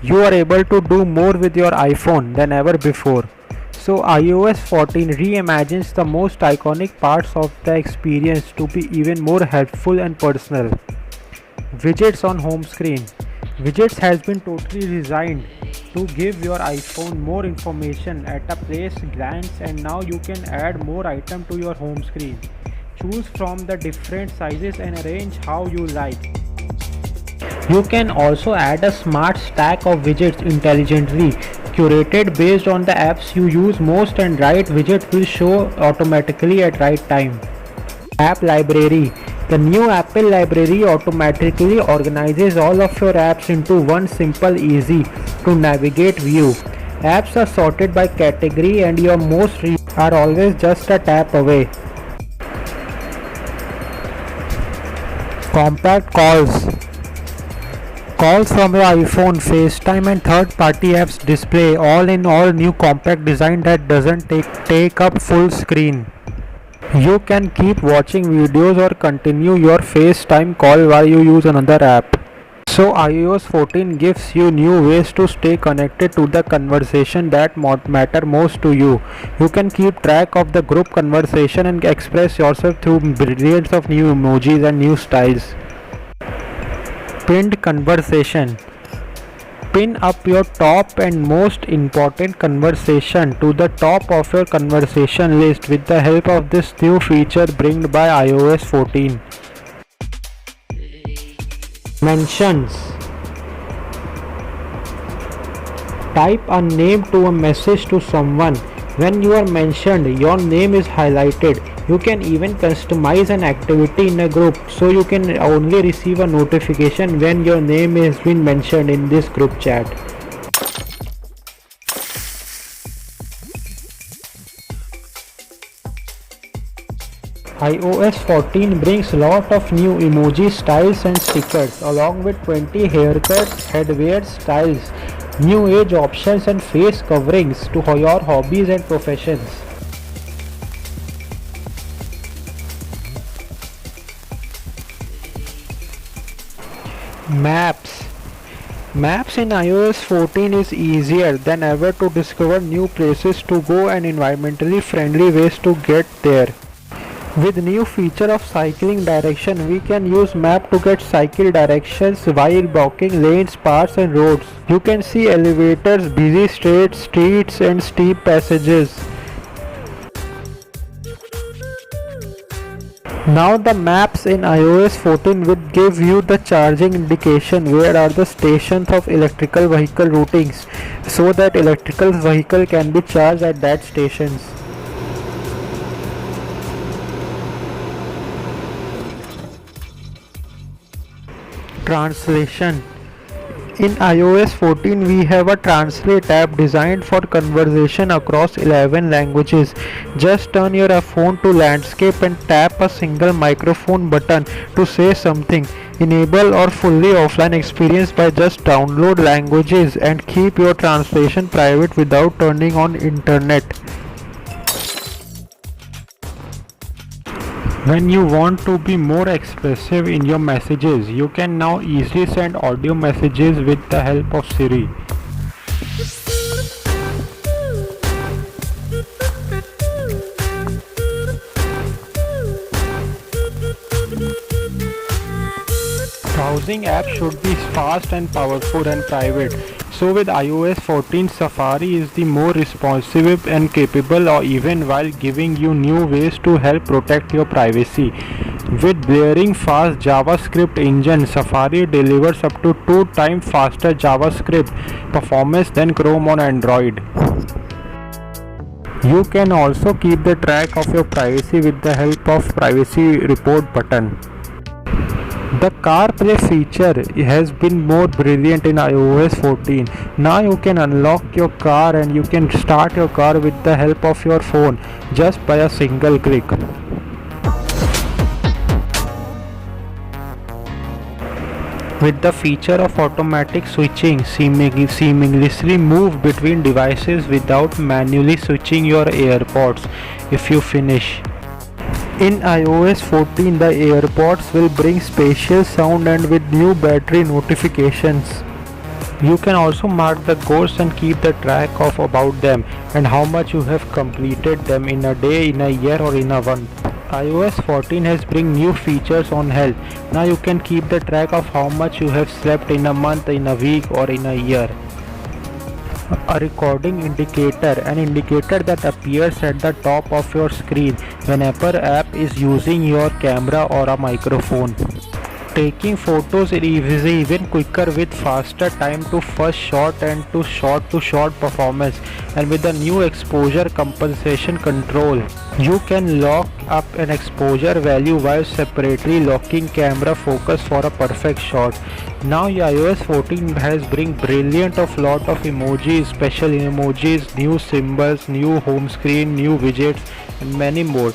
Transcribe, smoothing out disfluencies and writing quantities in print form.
You are able to do more with your iPhone than ever before. So iOS 14 reimagines the most iconic parts of the experience to be even more helpful and personal. Widgets on home screen. Widgets has been totally designed to give your iPhone more information at a place glance, and now you can add more items to your home screen. Choose from the different sizes and arrange how you like. You can also add a smart stack of widgets intelligently curated based on the apps you use most, and right widget will show automatically at right time. App Library. The new Apple Library automatically organizes all of your apps into one simple, easy to navigate view. Apps are sorted by category and your most are always just a tap away. Compact calls. Calls from your iPhone, FaceTime and third-party apps display all in all new compact design that doesn't take up full screen. You can keep watching videos or continue your FaceTime call while you use another app. So iOS 14 gives you new ways to stay connected to the conversation that matter most to you. You can keep track of the group conversation and express yourself through brilliance of new emojis and new styles. Pinned conversation. Pin up your top and most important conversation to the top of your conversation list with the help of this new feature brought by iOS 14. Mentions. Type a name to a message to someone. When you are mentioned, your name is highlighted. You can even customize an activity in a group, so you can only receive a notification when your name has been mentioned in this group chat. iOS 14 brings lot of new emoji styles and stickers along with 20 haircuts, headwear styles, new age options and face coverings to your hobbies and professions. Maps. Maps in iOS 14 is easier than ever to discover new places to go and environmentally friendly ways to get there. With new feature of cycling direction, we can use map to get cycle directions while blocking lanes, paths and roads. You can see elevators, busy streets and steep passages. Now the maps in iOS 14 will give you the charging indication where are the stations of electrical vehicle routings so that electrical vehicle can be charged at that stations. Translation. In iOS 14 we have a Translate app designed for conversation across 11 languages. Just turn your phone to landscape and tap a single microphone button to say something. Enable or fully offline experience by just download languages and keep your translation private without turning on internet. When you want to be more expressive in your messages, you can now easily send audio messages with the help of Siri. Browsing apps should be fast and powerful and private. So with iOS 14, Safari is the more responsive and capable, or even while giving you new ways to help protect your privacy. With blaring fast JavaScript engine, Safari delivers up to 2 times faster JavaScript performance than Chrome on Android. You can also keep the track of your privacy with the help of Privacy Report button. The CarPlay feature has been more brilliant in iOS 14. Now you can unlock your car and you can start your car with the help of your phone just by a single click. With the feature of automatic switching, seamlessly move between devices without manually switching your AirPods if you finish. In iOS 14, the AirPods will bring spatial sound and with new battery notifications. You can also mark the goals and keep the track of about them and how much you have completed them in a day, in a year or in a month. iOS 14 has bring new features on health. Now you can keep the track of how much you have slept in a month, in a week or in a year. A recording indicator, an indicator that appears at the top of your screen whenever app is using your camera or a microphone. Taking photos is even quicker with faster time to first shot and to shot performance, and with the new exposure compensation control. You can lock up an exposure value while separately locking camera focus for a perfect shot. Now iOS 14 has bring brilliant of lot of emojis, special emojis, new symbols, new home screen, new widgets and many more.